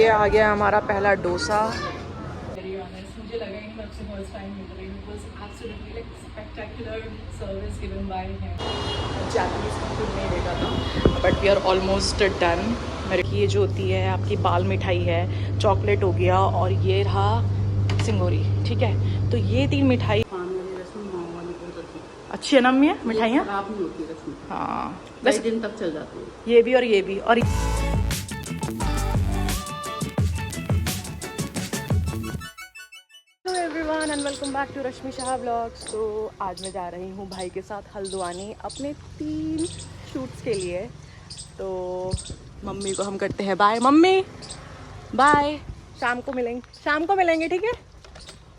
ये आ गया हमारा पहला डोसा। मुझे लगा ही मैं आपसे फर्स्ट टाइम मिल रही हूँ। बस absolutely like spectacular service given by him. Japanese food नहीं देखा था but we are almost done. मेरे की ये जो होती है आपकी बाल मिठाई है, चॉकलेट हो गया और ये रहा सिंगोरी। ठीक है, तो ये 3 मिठाई अच्छी है ना मम्मी मिठाइयाँ? खराब नहीं होती रस्म। हाँ कई दिन तक चल जाती है। ये भी और ये भी। और hello everyone and welcome back to Rashmi Shah blogs. तो आज मैं जा रही हूँ भाई के साथ हल्द्वानी अपने 3 शूट्स के लिए। तो मम्मी को हम करते हैं बाय। मम्मी बाय, शाम को मिलेंगे ठीक है?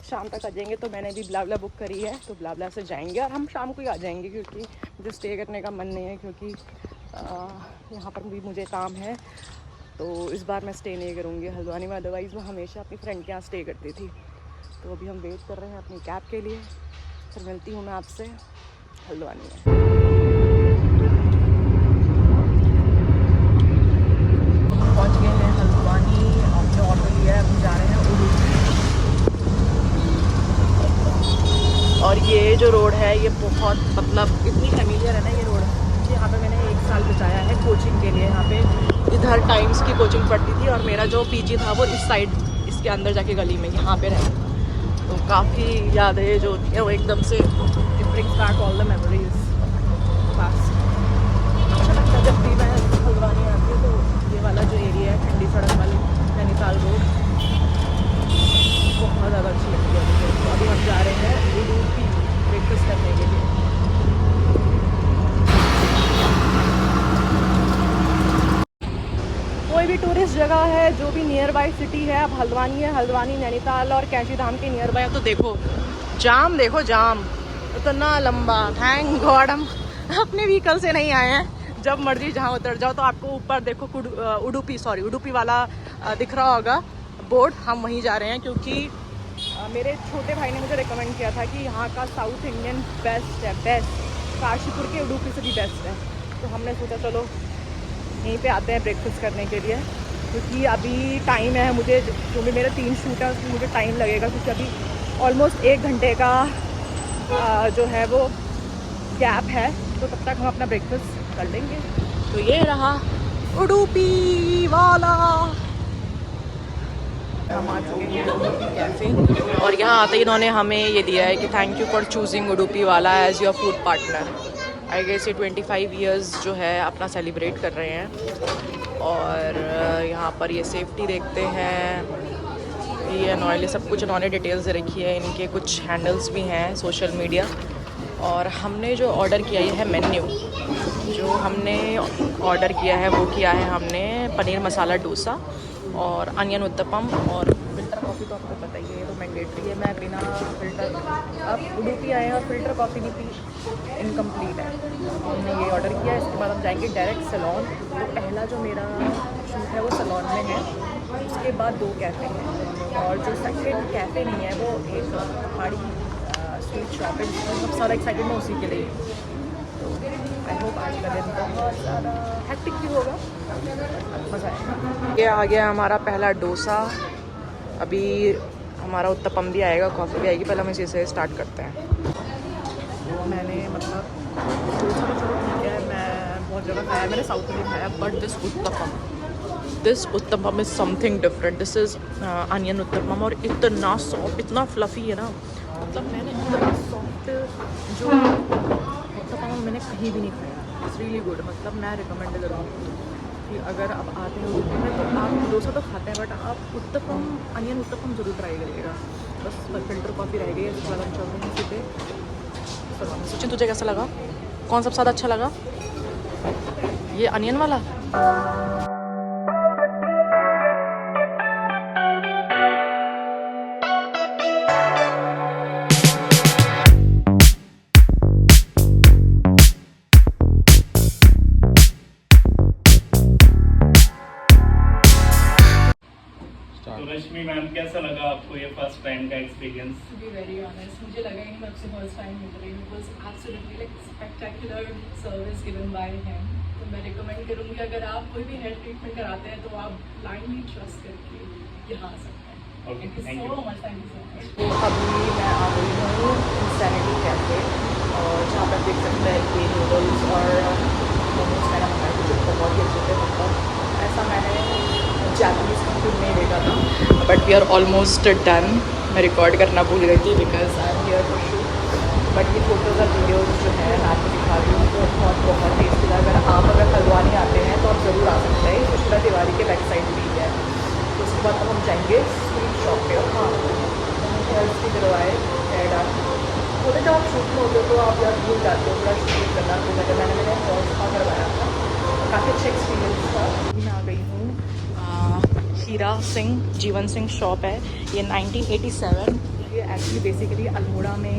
शाम तक आ जाएंगे। तो मैंने भी ब्लाब्ला बुक करी है, तो ब्लाब्ला से जाएंगे और हम शाम को ही आ जाएंगे क्योंकि मुझे स्टे करने का मन नहीं है, क्योंकि यहाँ पर भी मुझे काम है। तो इस बार मैं स्टे नहीं करूँगी हल्द्वानी में, अदरवाइज़ मैं हमेशा अपनी फ्रेंड के यहाँ स्टे करती थी। तो अभी हम वेट कर रहे हैं अपनी कैब के लिए, फिर मिलती हूँ मैं आपसे हल्द्वानी में। पहुँच गए हैं हल्द्वानी, हमने ऑटो लिया है, हम जा रहे हैं उडुपी। और ये जो रोड है ये बहुत मतलब इतनी फेमिलियर है ना ये रोड। यहाँ पे मैंने 1 साल बिताया है कोचिंग के लिए। यहाँ पे इधर टाइम्स की कोचिंग पढ़ती थी और मेरा जो पीजी था वो इस साइड, इसके अंदर जाके गली में यहाँ पे रहता। तो काफ़ी यादें जो होती है वो एकदम से it brings back all the memories fast. अच्छा लगता है जब भी मैं हल्द्वानी आती हूँ। तो ये वाला जो एरिया है ठंडी सड़क वाली नैनीताल रोड बहुत ज़्यादा अच्छी लगती है मुझे। तो अभी हम जा रहे हैं उडुपी ब्रेकफास्ट करने के लिए। कोई भी टूरिस्ट जगह है जो भी नियर बाई सिटी है, अब हल्द्वानी है, हल्द्वानी नैनीताल और कैंची धाम के नियर बाई है, तो देखो जाम, देखो जाम इतना लंबा। थैंक गॉड हम अपने व्हीकल से नहीं आए हैं। जब मर्जी जहाँ उतर जाओ। तो आपको ऊपर देखो उडुपी वाला दिख रहा होगा बोर्ड, हम वहीं जा रहे हैं क्योंकि मेरे छोटे भाई ने मुझे रिकमेंड किया था कि यहाँ का साउथ इंडियन बेस्ट है, बेस्ट काशीपुर के उडुपी से भी बेस्ट है। तो हमने सोचा चलो यहीं पे आते हैं ब्रेकफास्ट करने के लिए, क्योंकि अभी टाइम है मुझे, क्योंकि मेरे 3 शूट है उसमें मुझे टाइम लगेगा, क्योंकि अभी ऑलमोस्ट 1 घंटे का जो है वो गैप है। तो तब तक हम अपना ब्रेकफास्ट कर लेंगे। तो ये रहा उडुपी वाला। हम आ चुके हैं उडुपी कैफ़े और यहाँ आते ही इन्होंने हमें ये दिया है कि thank you for choosing Udupi Wala as your food partner. I guess ये 25 ईयर्स जो है अपना सेलिब्रेट कर रहे हैं। और यहाँ पर ये सेफ्टी देखते हैं, ये ऑयल सब कुछ इन्होंने डिटेल्स रखी है। इनके कुछ हैंडल्स भी हैं सोशल मीडिया। और हमने जो ऑर्डर किया ये है मेन्यू, जो हमने ऑर्डर किया है वो किया है हमने पनीर मसाला डोसा और अनियन उत्तपम और फ़िल्टर कॉफ़ी। तो आपको पता ही है, ये तो मैंडेटरी है। मैं बिना फ़िल्टर, अब उडुपी आए हैं और फ़िल्टर कॉफ़ी नहीं पी, इनकम्प्लीट है। हमने ये ऑर्डर किया, इसके बाद हम जाएंगे डायरेक्ट सैलॉन। तो पहला जो मेरा शूट है वो सैलॉन में है, उसके बाद 2 कैफ़े हैं और जो सेकंड कैफ़े नहीं है वो एक पहाड़ी स्वीट शॉप है जिसमें सब सारा एक्साइटेड मैं उसी के लिए। तो आई होप आज का दिन बहुत ज़्यादा हैक्टिक भी होगा, मज़ा आएगा। ये आ गया हमारा पहला डोसा, अभी हमारा उत्तपम भी आएगा, कॉफ़ी भी आएगी। पहले हम इसी से स्टार्ट करते हैं। मैंने मतलब डोसा तो चलो ठीक है, मैं बहुत जगह खाया, मैंने साउथ इंडियन खाया, but this uttapam is something different. This is onion uttapam और इतना सॉफ्ट, इतना फ्लफ़ी है ना। मतलब मैंने इतना सॉफ्ट जो उत्तपम मैंने कहीं भी नहीं खाया। It's really good. मतलब मैं रिकमेंड करूँगी कि अगर आप आते हैं उडुपी में तो आप डोसा तो खाते हैं बट आप उत्तपम, अनियन उत्तपम ज़रूर ट्राई करिएगा। बस फ़िल्टर कॉफ़ी रह गई है, इसके बाद हम चल रहे हैं सीधे। सचिन तुझे कैसा लगा? कौन सबसे ज़्यादा अच्छा लगा? ये अनियन वाला? तो रश्मि मैम, कैसा लगा आपको ये फर्स्ट टाइम का experience? To be very honest, मुझे लगा ही मैं आपसे फर्स्ट टाइम मिल रही हूँ। बस absolutely like spectacular service given by him. तो मैं रिकमेंड करूँगी अगर आप कोई भी हेयर ट्रीटमेंट कराते हैं तो आप ब्लाइंडली ट्रस्ट करके यहाँ आ सकते हैं। Okay, thank thank you you. So much, thank you so much. तो अभी मैं आ गई हूँ इंसैनिटी कैफे, और जहाँ पर देख सकते हैं कि नूडल्स और मोमोज मैंने मंगाए थे जो बहुत ही अच्छे थे। मतलब ऐसा मैंने जापानीज़ फूड में देखा था। But we are almost done. मैं रिकॉर्ड करना भूल गई थी because I am here for shoot. But ये फ़ोटोज़ और वीडियोज़ जो है मैं आपको दिखा रही हूँ तो बहुत टेस्टी था। अगर हल्द्वानी आते हैं तो आप ज़रूर आ सकते हैं। सुशीला तिवारी के बैक साइड भी है। तो उसके बाद अब हम जाएंगे स्वीट शॉप पे। और हाँ, हेयर्स भी करवाए, हेयर डाल होते जब आप शूट में होते हो तो आप यार भूल जाते हो थोड़ा शूट करना। तो मैंने हेयर स्पा करवाया था, काफ़ी अच्छा एक्सपीरियंस था। मैं आ गई हूँ हीरा सिंह जीवन सिंह शॉप है। ये 1987, ये एक्चुअली बेसिकली अल्मोड़ा में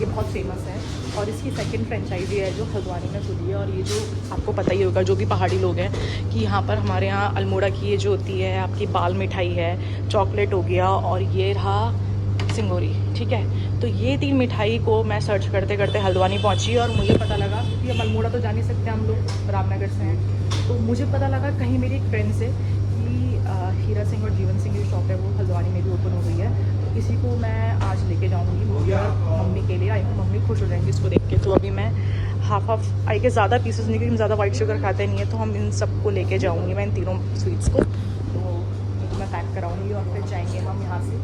ये बहुत फेमस है, और इसकी सेकंड फ्रेंचाइजी है जो हल्द्वानी में खुली है। और ये जो आपको पता ही होगा जो भी पहाड़ी लोग हैं कि यहाँ पर हमारे यहाँ अल्मोड़ा की ये जो होती है आपकी बाल मिठाई है, चॉकलेट हो गया, और ये रहा सिंगोरी, ठीक है। तो ये 3 मिठाई को मैं सर्च करते करते हल्द्वानी पहुँची, और मुझे पता लगा क्योंकि हम अल्मोड़ा तो जा नहीं सकते, हम लोग रामनगर से हैं। तो मुझे पता लगा कहीं मेरी एक फ्रेंड से कि हीरा सिंह और जीवन सिंह की शॉप है वो हल्द्वानी में भी ओपन हो गई है। तो इसी को मैं आज लेके जाऊँगी मम्मी के लिए। आई हूँ मम्मी खुश हो जाएंगी इसको देख के। तो अभी मैं हाफ आई के ज़्यादा पीसेस नहीं, क्योंकि हम ज़्यादा वाइट शुगर खाते नहीं है, तो हम इन सबको लेके जाऊँगी मैं, इन तीनों स्वीट्स को। तो मैं पैक कराऊँगी और फिर जाएंगे हम यहाँ से।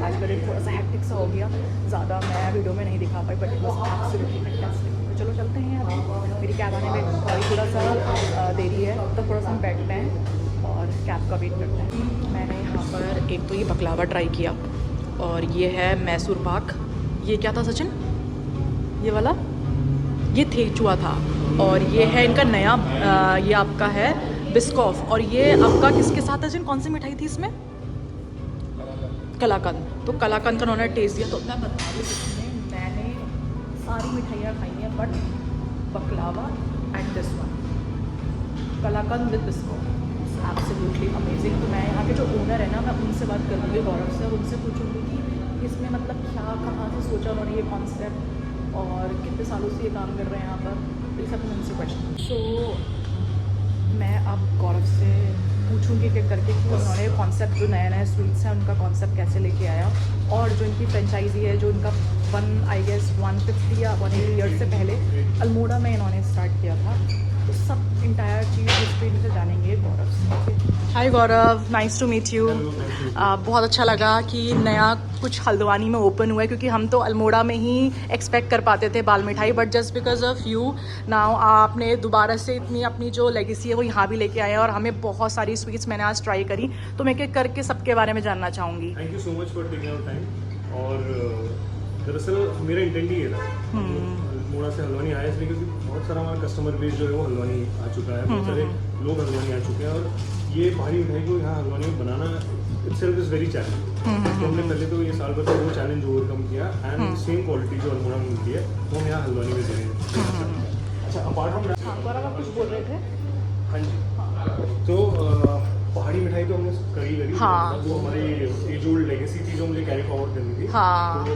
आज का दिन थोड़ा सा हेक्टिक सा हो गया, ज़्यादा मैं वीडियो में नहीं दिखा पाई, बट बस एब्सोल्युटली फैंटास्टिक। तो चलो चलते हैं। अभी मेरी कैब आने में थोड़ा सा देरी है, तो थोड़ा सा हम बैठते हैं और कैब का वेट करते हैं। मैंने यहाँ पर एक तो ये बकलावा ट्राई किया, और ये है मैसूर पाक। ये क्या था सचिन? ये वाला ये थेचुआ था। और ये है इनका नया ये आपका है बिस्कॉफ। और ये आपका किसके साथ है सचिन? कौन सी मिठाई थी इसमें? कलाकंद। तो कलाकंद का उन्होंने टेस्ट दिया। तो मैं बता रही हूँ मैंने सारी मिठाइयाँ खाई हैं, but बकलावा and this one kalakand with Biscoff absolutely amazing. तो मैं यहाँ के जो ओनर है ना, मैं उनसे बात करूँगी गौरव से, और उनसे पूछूँगी कि इसमें मतलब क्या कहाँ से सोचा उन्होंने ये कॉन्सेप्ट, और कितने सालों से ये काम कर रहे हैं यहाँ पर। ये सब मैं उनसे क्वेश्चन। सो मैं अब गौरव से पूछूंगी कि करके कि उन्होंने कॉन्सेप्ट जो नया स्वीट्स हैं उनका कॉन्सेप्ट कैसे लेके आया, और जो इनकी फ्रेंचाइजी है जो इनका 150 या 180 ईयर्स से पहले अल्मोड़ा में इन्होंने स्टार्ट किया था। तो सब इंटायर चीज़ हिस्ट्री से जानेंगे गौरव से। हाय गौरव, नाइस टू मीट यू। बहुत अच्छा लगा कि नया कुछ हल्द्वानी में ओपन हुआ है, क्योंकि हम तो अल्मोड़ा में ही एक्सपेक्ट कर पाते थे बाल मिठाई, but just because of you now आपने दोबारा से इतनी अपनी जो लेगेसी है वो यहाँ भी लेके आए हैं, और हमें बहुत सारी स्वीट्स मैंने आज ट्राई करी। तो मैं एक करके सबके बारे में जानना चाहूँगी। Thank you so much for taking our time. और दरअसल मेरा इंटेंट ही ये था अल्मोड़ा से हल्द्वानी आया, इसलिए क्योंकि बहुत सारा हमारा कस्टमर बेस जो है वो हल्द्वानी आ चुका है, बहुत सारे लोग हल्द्वानी आ चुके हैं, और ये पहाड़ी मिठाई को यहाँ हल्द्वानी में बनाना इटसेल्फ इज वेरी चैलेंज। तो हमने पहले तो ये साल भर से वो चैलेंज ओवरकम किया, एंड सेम क्वालिटी जो अल्मोड़ा में मिलती है वो हम यहाँ हल्द्वानी में दे रहे हैं। अच्छा, अपार्ट फ्रॉम गौरव आप कुछ बोल रहे थे? हाँ जी, तो पहाड़ी मिठाई तो हमने करी हाँ। वो हमारी एज ओल्ड लेगेसी थी जो मुझे कैरी फॉरवर्ड करनी थी। हाँ। तो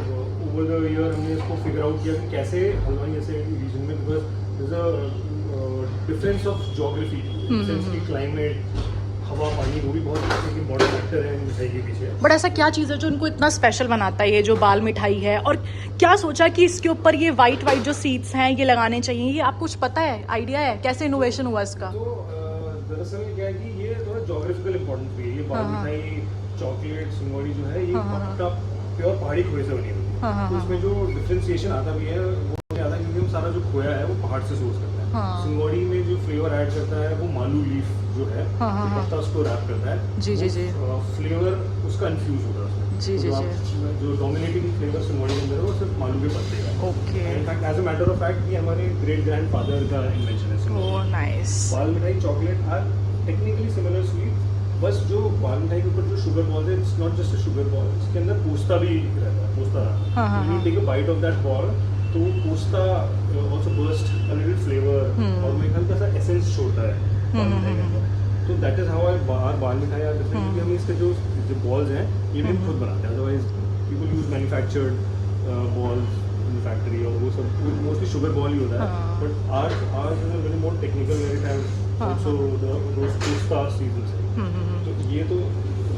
ओवर द ईयर हमने इसको फिगर आउट किया कि कैसे हल्द्वानी जैसे रीजन में, because there is a difference of geography, sense की क्लाइमेट, हवा, पानी, वो भी बहुत एक इम्पोर्टेंट फैक्टर है मिठाई के पीछे। बट ऐसा क्या चीज़ है जो उनको इतना स्पेशल बनाता है ये जो बाल मिठाई है, और क्या सोचा कि इसके ऊपर ये वाइट जो सीड्स हैं ये लगाने चाहिए? ये आपको कुछ पता है, आइडिया है कैसे इनोवेशन हुआ इसका? तो दरअसल क्या है कि ये थोड़ा ज्योग्राफिकल इम्पोर्टेंस भी है। ये बाल मिठाई, चॉकलेट, सिंगोड़ी जो है ये पक्का प्योर पहाड़ी खोए से बनी हुई है। तो इसमें जो डिफ्रेंसिएशन आता भी है वो आता है क्योंकि हम सारा जो खोया है वो पहाड़ से सोर्स करते हैं। सिंगोड़ी में जो फ्लेवर ऐड करता है वो मालू लीफ जो है पत्ता उसको रैप करता है। जी जी जी। फ्लेवर उसका इन्फ्यूज होता है उसमें। जी जी जी। जो डोमिनेटिंग फ्लेवर सिंगोड़ी के अंदर है वो सिर्फ मालू के पत्ते का है। Okay. In fact as a matter of fact ये हमारे ग्रेट ग्रैंडफादर का इन्वेंशन है। Oh nice. Bal mithai, chocolate are technically similar sweet, बस जो बाल मिठाई के ऊपर जो शुगर बॉल है, it's not just a sugar ball, इसके अंदर पोस्ता भी रहता है। पोस्ता, you take a bite of that ball, तो पोस्ता also burst a little flavour, और मैं हल्का सा एसेंस छोड़ता है बाल मिठाई के अंदर। तो दैट इज हाउ आवर बाल मिठाई आर डिफरेंट, क्योंकि हम इसके जो बॉल्स हैं ये भी हम खुद बनाते हैं। Otherwise people use manufactured balls factory और वो सब मोस्टली शुगर बॉल ही होता है, but ours is very more technical, very time also the star seasons है। तो ये तो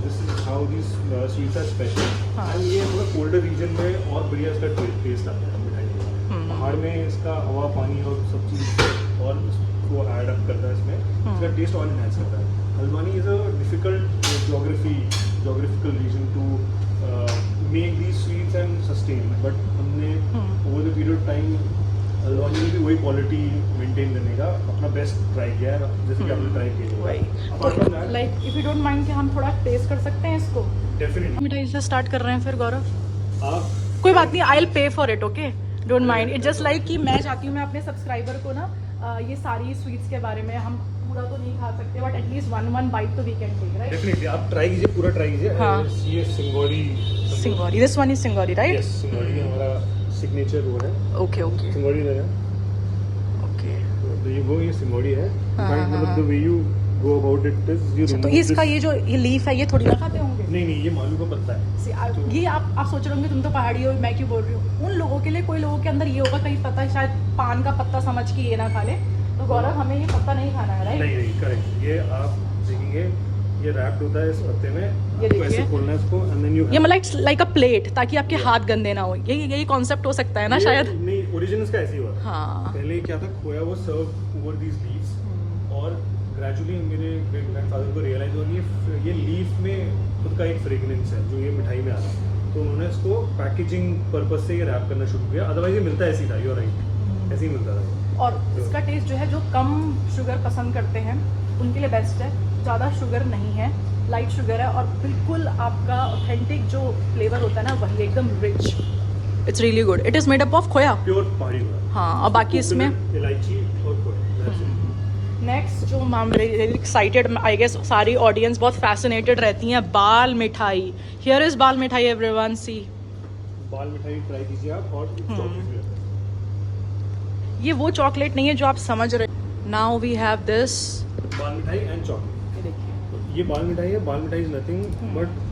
this is how this sweets are special, and ये थोड़ा कोल्डर रीजन में और बढ़िया इसका टेस्ट आता है मिठाई का। पहाड़ में इसका हवा, पानी और सब चीज़ और वो ऐड अप करता है इसमें, इसका टेस्ट और इनहेंस करता है। Haldwani is a difficult geographical region to make these sweets and sustain, but हमने over the period of time Haldwani में भी वही क्वालिटी मेंटेन करने का अपना बेस्ट ट्राई किया है, जैसे कि आपने ट्राई किया वही है। Like if you don't mind कि हम थोड़ा टेस्ट कर सकते हैं इसको। डेफिनेटली मिठाई से स्टार्ट कर रहे हैं फिर गौरव। आप कोई बात नहीं, I will pay for it, okay, don't mind. It just like कि मैं चाहती हूँ मैं अपने सब्सक्राइबर को ना ये सारी स्वीट्स के बारे में, हम पूरा तो नहीं खा सकते बट एटलीस्ट वन बाइट तो we can take, right? Definitely आप ट्राई कीजिए, पूरा ट्राई कीजिए। हाँ। ये Singori, this one is Singori, right? Yes, Singori हमारा सिग्नेचर वो है, ओके ओके सिंगौड़ी है। ओके। तो ये सिंगौड़ी है, हाँ, बट मतलब the way you go about it is you तो रिमूव इसका ये जो ये लीफ है ये थोड़ी ना खाते होंगे? नहीं, ये मालू का पत्ता है। ये आप सोच रहे होंगे तुम तो पहाड़ी हो, मैं क्यों बोल रही हूँ। उन लोगों के लिए, कोई लोगों के अंदर ये होगा, कहीं पता है शायद पान का पत्ता समझ के ये ना खा ले, तो गौरव हमें ये पत्ता नहीं खाना है, राइट? नहीं, करेक्ट। ये आप देखेंगे ये रैप्ड होता है इस पत्ते में, ये आपको देखिए। ऐसे खोलना है इसको, एंड देन यू ये मतलब लाइक अ प्लेट, ताकि आपके हाथ गंदे ना हो। यही कॉन्सेप्ट हो सकता है ना शायद। नहीं, ओरिजिन इसका ऐसे ही हुआ। हाँ। पहले क्या था, खोया वो सर्व ओवर दीज लीव्स, और ग्रेजुअली मेरे ग्रैंडफादर को रियलाइज हुआ कि ये लीफ में खुद का एक फ्रेगनेंस है जो ये मिठाई में आ रहा है, तो उन्होंने इसको पैकेजिंग पर्पस से ये रैप करना शुरू किया। अदरवाइज ये मिलता ऐसे ही था, यू आर राइट, ऐसे ही मिलता था। और इसका टेस्ट जो है, जो कम शुगर पसंद करते हैं उनके लिए बेस्ट है। ज़्यादा शुगर नहीं है, लाइट शुगर है, और बिल्कुल आपका ऑथेंटिक जो फ्लेवर होता है ना, वही एकदम rich. It's really good. It is made up of खोया। प्योर पहाड़ी हुआ। हाँ, और बाकी इसमें इलायची और खोया। नेक्स्ट जो I'm really excited. I guess सारी ऑडियंस बहुत फैसिनेटेड रहती हैं। बाल मिठाई, हियर इज बाल मिठाई एवरीवन, सी। बाल मिठाई ट्राई कीजिए आप, और चॉकलेट भी रहता है। ये वो चॉकलेट नहीं है जो आप समझ रहे। Now we have this. Bal mithai and chocolate. ये देखिए, ये बाल मिठाई है। बाल मिठाई is nothing but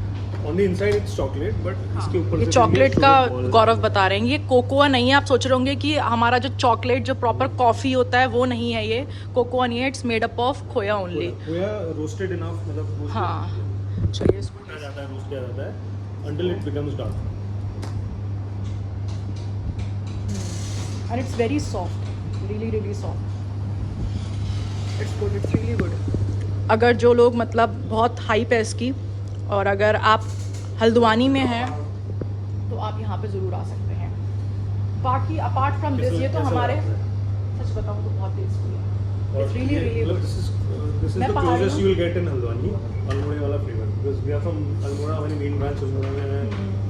on the inside it's chocolate, but इसके ऊपर ये से चॉकलेट sugar का balls गौरव बता रहे हैं। ये कोकोआ नहीं है। आप सोच रहे होंगे कि हमारा जो चॉकलेट जो प्रॉपर कॉफी होता है वो नहीं है, ये कोकोआ नहीं है। इट्स मेड अप ऑफ खोया ओनली। खोया रोस्टेड इनफ, मतलब roasted हाँ, चलिए इसको किया जाता है, रोस्ट किया जाता है until it becomes dark. and it's very soft, really soft. It's good, it's really good. अगर जो लोग मतलब बहुत हाइप है इसकी, और अगर आप हल्द्वानी में हैं तो आप यहाँ पे ज़रूर आ सकते हैं। बाकी अपार्ट फ्रॉम दिस, ये तो कैसा हमारे, लगा आपको? सच बताऊँ तो बहुत टेस्टी है। और It's really ये- good. This is मैं the पहाड़ी closest हूँ। you will get in Haldwani, Almora वाला flavor, because we are from Almora, हमारी main branch अल्मोड़ा में है।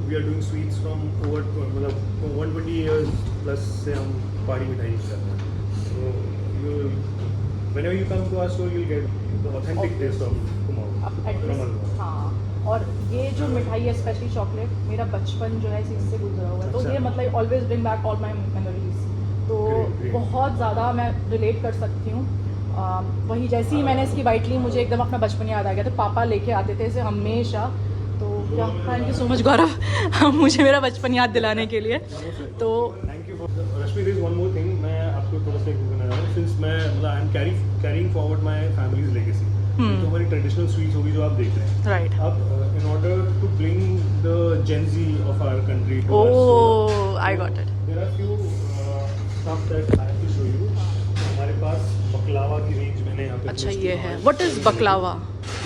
We are doing sweets from over मतलब 120 years plus से हम पहाड़ी मिठाई कर रहे हैं। So whenever you come to our store, you'll get the authentic taste of Kumaon अब from एटलीस्ट, अल्मोड़ा। हाँ। और ये जो मिठाई है, स्पेशली चॉकलेट, मेरा बचपन जो है इसी से गुजरा हुआ है, तो अच्छा। ये मतलब always bring back all my memories. तो Great. बहुत ज़्यादा मैं रिलेट कर सकती हूँ। वही जैसे ही मैंने इसकी बाइट ली, मुझे एकदम अपना बचपन याद आ गया। तो पापा लेके आते थे इसे हमेशा। तो क्या, thank you so much Gaurav मुझे मेरा बचपन याद दिलाने के लिए। तो thank you for Rashmi. There is one more thing, मैं आपको थोड़ा सा कहना चाह रहा हूँ, सिंस मैं मतलब I am carrying forward my families legacy. तो हमारी ट्रेडिशनल स्वीट्स होगी जो आप देख रहे हैं, राइट। अब in order to bring the gen Z of our country to oh, I got it. There are few stuff that I have to show you. हमारे पास बकलावा की रेंज मैंने यहाँ पे अच्छा, post ये की है। What is बकलावा?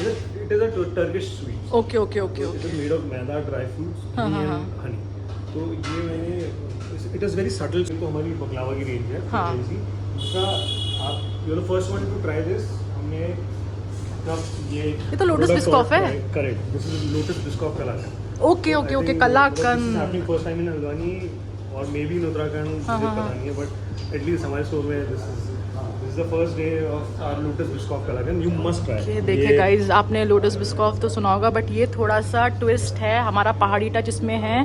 It is a Turkish sweet. Okay okay okay it is made of maida, dry fruits हाँ, हाँ, हाँ। And honey. तो ये मैंने, इट इज़ वेरी सटल। तो हमारी बकलावा की रेंज है। हाँ। दूसरा, आप you are the first one to try this. हमने ये तो लोटस बिस्कॉफ है? Correct, this is Lotus Biscoff kalakand. Okay okay okay, kalakand. Happening first time in Haldwani और मे बी इन उत्तराखंड, मुझे पता नहीं है, बट एटलीस्ट हमारे स्टोर में this is the first day of our Lotus Biscoff kalakand. You must try. ये देखे गाइज, आपने लोटस बिस्कॉफ तो सुना होगा, बट ये थोड़ा सा ट्विस्ट है हमारा पहाड़ी टच इसमें है।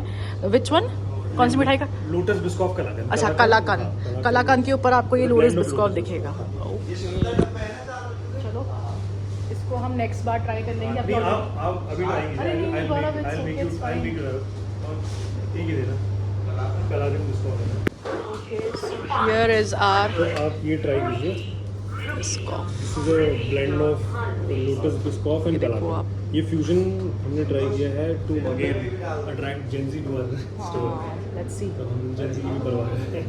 Which one? कौन सी मिठाई का? लोटस बिस्कॉफ कलाकंद। अच्छा, कलाकंद। कलाकंद के ऊपर आपको ये लोटस बिस्कॉफ दिखेगा। चलो, इसको हम नेक्स्ट बार ट्राई कर लेंगे। नहीं, आप अभी ट्राई कीजिए। अरे नहीं, I'll Gaurav, make- it's I'll make okay, you- it's I'll fine. make you- और एक ही देना। कलाकंद बिस्कॉफ है। हियर इज आर तो आप ये ट्राई कीजिए। Biscoff. This is a blend of Lotus Biscoff and देखो कलाकंद। ये फ्यूजन हमने ट्राई किया है to again attract gen Z to our store. Let's see. तो हम जेंजी की भी परवाह है।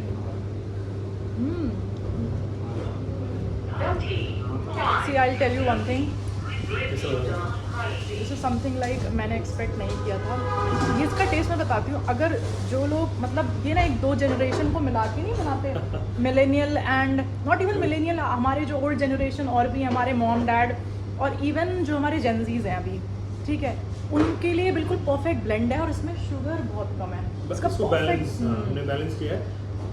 See, I'll tell you one thing. ऐसा This is something like मैंने एक्सपेक्ट नहीं किया था। ये इसका टेस्ट मैं बताती हूँ। अगर जो लोग मतलब ये ना एक दो जनरेशन को मिला के नहीं बनाते, millennial and not even millennial, हमारे जो ओल्ड जनरेशन और भी हमारे मॉम डैड और इवन जो हमारे जेंजीज हैं अभी, ठीक है, उनके लिए बिल्कुल परफेक्ट ब्लेंड है और इसमें शुगर बहुत कम है। इसका इसको बैलेंस हमने बैलेंस किया है।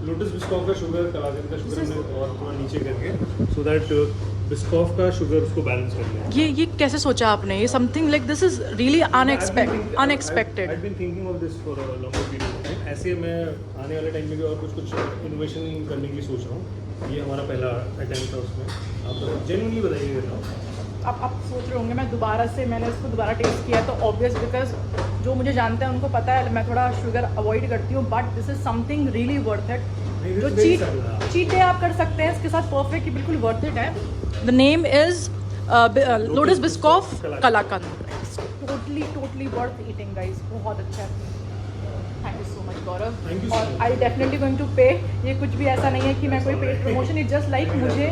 लोटस बिस्कॉफ का शुगर, कलाकंद का शुगर हमने और थोड़ा नीचे करके सो दैट बिस्कॉफ का शुगर उसको बैलेंस कर लिया। ये कैसे सोचा आपने? ये something like this is really unexpected. I've been thinking of this for a longer period of time. ऐसे मैं आने वाले टाइम में भी और कुछ इनोवेशन करने की सोच रहा हूँ। ये हमारा पहला अटेम्प्ट था उसमें। आप जेन्युइनली बताइए। अब आप सोच रहे होंगे मैं दोबारा से मैंने इसको दोबारा टेस्ट किया तो ऑब्वियस बिकॉज जो मुझे जानते हैं उनको पता है मैं थोड़ा शुगर अवॉइड करती हूँ, but this is something really worth it. जो चीट डे आप कर सकते हैं इसके साथ परफेक्ट, बिल्कुल वर्थ इट है। The name is Lotus Biscoff kalakand. Totally worth eating guys, बहुत अच्छा है। Thank you so much Gaurav. Thank you so और much. I definitely going to pay. ये कुछ भी ऐसा नहीं है कि मैं कोई paid promotion, it just like मुझे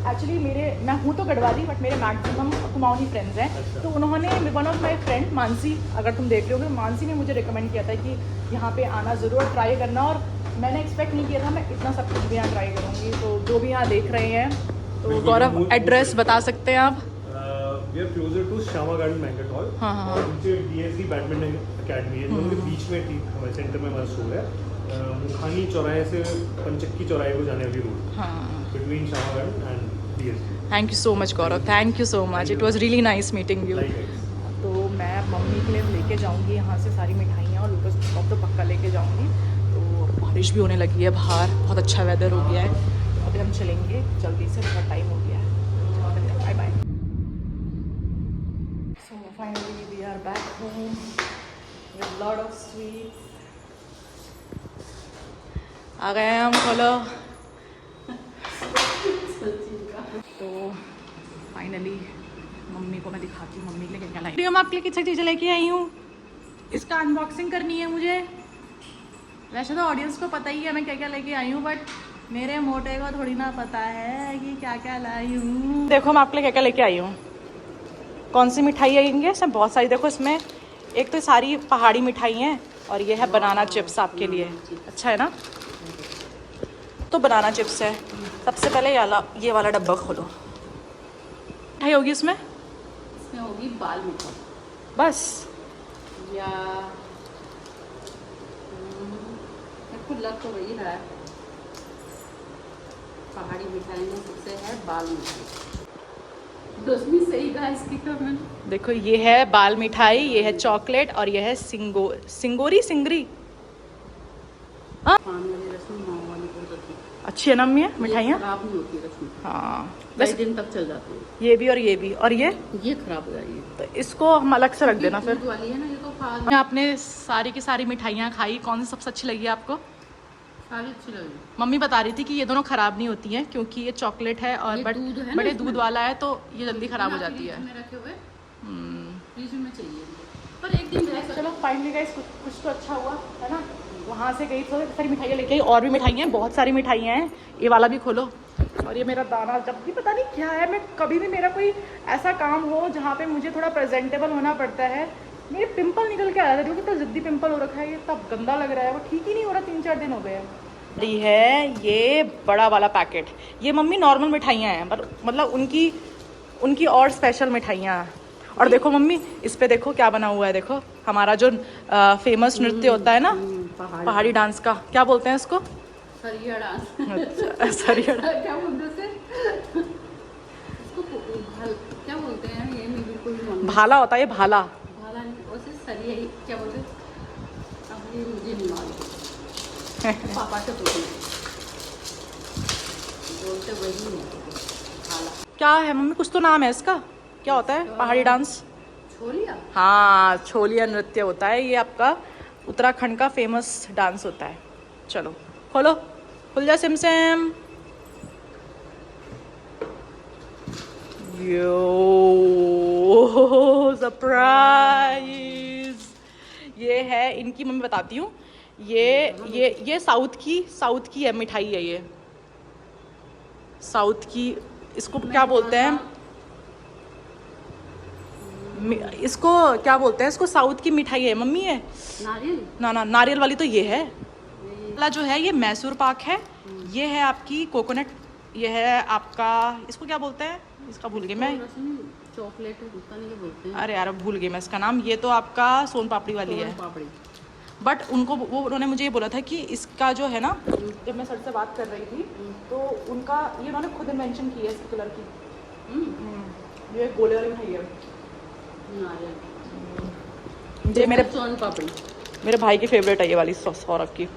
एक्चुअली मैं हूँ तो गढ़वाली बट मेरे मैक्सिमम कुमाऊनी फ्रेंड्स हैं, तो उन्होंने one of my friend Mansi, अगर तुम देख रहे हो, मानसी ने मुझे रिकमेंड किया था कि यहाँ पे आना ज़रूर, ट्राई करना, और मैंने एक्सपेक्ट नहीं किया था मैं इतना सब कुछ भी यहाँ ट्राई करूँगी। तो जो भी यहाँ देख रहे हैं तो गौरव एड्रेस बता सकते हैं आप? We are closer to Shyama Garden Banquet Hall. हाँ, हाँ, और नीचे डीएससी बैडमिंटन अकेडमी है, दोनों के बीच में ठीक हमारे सेंटर में हमारा स्टोर है। मुखानी चौराहे से पंचक्की चौराहे को जाने वाली रोड, हाँ। Between Shyama garden and DSC. Thank you so much Gaurav, thank you so much, it was really nice meeting you. तो मैं मम्मी के लिए लेके जाऊंगी यहाँ से सारी मिठाइयाँ, और लोटस बिस्कॉफ तो पक्का लेके जाऊंगी। तो बारिश भी होने लगी है बाहर, बहुत अच्छा वेदर हो गया है, तो अभी हम चलेंगे जल्दी से, बहुत टाइम हो गया है। Bye bye. So finally we are back home with lot of sweets. आ गए हैं हम, खोलो। तो फाइनली मम्मी को मैं दिखाती हूँ मम्मी के लिए क्या लाई। मैं आपके लिए किसी चीज़ लेके आई हूँ। इसका अनबॉक्सिंग करनी है मुझे। वैसे तो ऑडियंस को पता ही है मैं क्या क्या लेके आई हूँ, बट मेरे मोटे को थोड़ी ना पता है कि क्या क्या लाई हूँ। देखो मैं आपके लिए क्या क्या लेके आई हूँ। कौन सी मिठाई आएंगे? इसमें बहुत सारी, देखो इसमें एक तो सारी पहाड़ी मिठाई हैं, और ये है बनाना चिप्स आपके लिए। अच्छा है ना? तो बनाना चिप्स है। सबसे पहले ये वाला डब्बा खोलो। मिठाई होगी इसमें? इसमें होगी बाल मिठाई बस। या मेरे को लग तो वही रहा है पहाड़ी मिठाई में सबसे है बाल मिठाई। 10वीं सही कहा इसकी तो मैंने। देखो ये है बाल मिठाई, ये है चॉकलेट, और ये है सिंगोरी सिंगरी। पान वाली रस्म, माँ वाली बहुत अच्छी। अच्छी है ना मम्मी मिठाइयाँ? खराब नहीं होती रस्म, हाँ कई बस। दिन तक चल जाती है। ये भी और ये भी, और ये खराब हो जाएगी तो इसको हम अलग से रख देना फिर। दूध वाली है ना, ये तो फाल आपने सारी की सारी मिठाइयाँ खाई, कौन सी सबसे अच्छी लगी आपको? सारी अच्छी लगी। मम्मी बता रही थी कि ये दोनों खराब नहीं होती हैं क्योंकि ये चॉकलेट है और ये बट दूध है ना बड़े इसमें। दूध वाला है, तो ये जल्दी खराब हो जाती है। फ्रिज में रखे हुए, हम्म। फ्रिज में चाहिए इनको। पर एक दिन रह सकते। चलो फाइनली गाइस कुछ तो अच्छा हुआ है ना। वहाँ से गई थोड़ी सारी मिठाइयाँ लेके आई, और भी मिठाइयाँ हैं, बहुत सारी मिठाइयाँ हैं। ये वाला भी खोलो। और ये मेरा दाना जब भी पता नहीं क्या है, मैं कभी भी मेरा कोई ऐसा काम हो जहाँ पे मुझे थोड़ा प्रेजेंटेबल होना पड़ता है, मेरे पिंपल निकल के आ रहा था, क्योंकि तो जिद्दी पिंपल हो रखा है, ये तब गंदा लग रहा है, वो ठीक ही नहीं हो रहा, 3-4 दिन हो गए हैं। ये है ये बड़ा वाला पैकेट। ये मम्मी नॉर्मल मिठाइयाँ हैं, पर मतलब उनकी और स्पेशल मिठाइयाँ हैं। और देखो मम्मी इस पे देखो क्या बना हुआ है, देखो हमारा जो फेमस नृत्य होता है ना पहाड़ी डांस का, क्या बोलते हैं इसको? सरिया डांस। अच्छा, सरिया डांस। क्या बोलते हैं इसको? क्या बोलते हैं ये? मैं बिल्कुल नहीं मालूम। भाला होता है ये, भाला। भाला नहीं, वैसे सरिया ही क्या बोलते हैं? अब ये मुझे नहीं मालूम। पापा से पूछिए, बोलते वही है भाला। क्या है मम्मी, कुछ तो नाम है इसका, क्या होता है पहाड़ी डांस? छोलिया। हाँ, छोलिया नृत्य होता है ये, आपका उत्तराखंड का फेमस डांस होता है। चलो खोलो, खुल जा सिम सिम। यो सरप्राइज, ये है इनकी, मम्मी बताती हूँ, ये साउथ की है मिठाई है, ये साउथ की, इसको क्या बोलते हैं, इसको क्या बोलते हैं, इसको साउथ की मिठाई है मम्मी है। नारियल ना नारियल वाली तो ये है वाला जो है, ये मैसूर पाक है, ये है आपकी कोकोनट, ये है आपका, इसको क्या बोलते हैं, इसका भूल गई मैं, चॉकलेट पता नहीं क्या बोलते हैं। अरे यार अब भूल गई मैं इसका नाम। ये तो आपका सोन पापड़ी वाली है, पापड़ी। बट उन्होंने मुझे ये बोला था कि इसका जो है ना, जब मैं सर से बात कर रही थी तो उनका ये उन्होंने खुद इन्वेंशन की है इसके कलर की। ये गोले वाली मिठाई है, नारियल, ये मेरे सोन पापड़ी। मेरे भाई की फेवरेट है ये वाली, सौरभ की।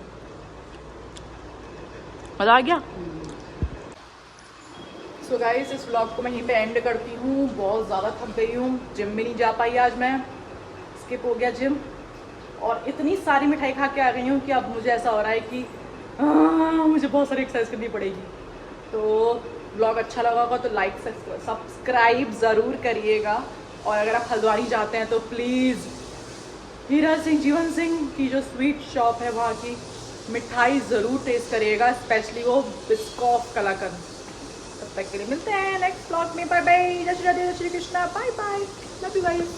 मज़ा आ गया। सो गाइस, इस व्लॉग को मैं यहीं पे एंड करती हूँ। बहुत ज़्यादा थक गई हूँ, जिम भी नहीं जा पाई आज मैं, स्किप हो गया जिम, और इतनी सारी मिठाई खा के आ गई हूँ कि अब मुझे ऐसा हो रहा है कि मुझे बहुत सारी एक्सरसाइज करनी पड़ेगी। तो व्लॉग अच्छा लगा होगा तो लाइक सब्सक्राइब ज़रूर करिएगा, और अगर आप हल्द्वानी जाते हैं तो प्लीज़ हीरा सिंह जीवन सिंह की जो स्वीट शॉप है वहाँ की मिठाई ज़रूर टेस्ट करिएगा, स्पेशली वो बिस्कॉफ कलाकंद। तब तक के लिए मिलते हैं नेक्स्ट व्लॉग में। बाय बाय, जय श्री राधे, जय Shri Krishna, bye bye, love you guys.